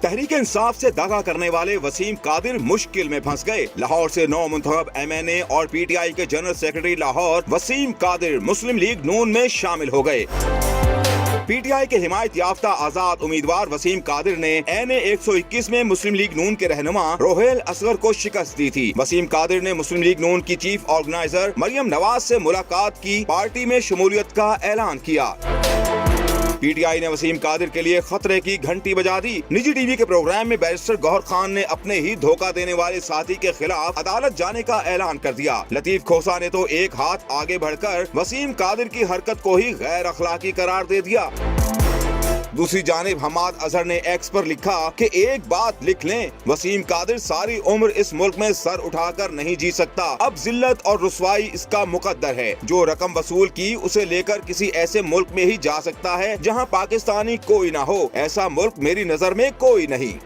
تحریک انصاف سے دغا کرنے والے وسیم قادر مشکل میں پھنس گئے۔ لاہور سے نو منتخب MNA اور PTI کے جنرل سیکرٹری لاہور وسیم قادر مسلم لیگ نون میں شامل ہو گئے۔ PTI کے حمایت یافتہ آزاد امیدوار وسیم قادر نے NA 121 میں مسلم لیگ نون کے رہنما روہیل اصغر کو شکست دی تھی۔ وسیم قادر نے مسلم لیگ نون کی چیف آرگنائزر مریم نواز سے ملاقات کی، پارٹی میں شمولیت کا اعلان کیا۔ PTI نے وسیم قادر کے لیے خطرے کی گھنٹی بجا دی۔ نجی ٹی وی کے پروگرام میں بیرسٹر گوہر خان نے اپنے ہی دھوکہ دینے والے ساتھی کے خلاف عدالت جانے کا اعلان کر دیا۔ لطیف کھوسہ نے تو ایک ہاتھ آگے بڑھ کر وسیم قادر کی حرکت کو ہی غیر اخلاقی قرار دے دیا۔ دوسری جانب حماد اظہر نے ایکس پر لکھا کہ ایک بات لکھ لیں، وسیم قادر ساری عمر اس ملک میں سر اٹھا کر نہیں جی سکتا۔ اب ذلت اور رسوائی اس کا مقدر ہے۔ جو رقم وصول کی اسے لے کر کسی ایسے ملک میں ہی جا سکتا ہے جہاں پاکستانی کوئی نہ ہو۔ ایسا ملک میری نظر میں کوئی نہیں۔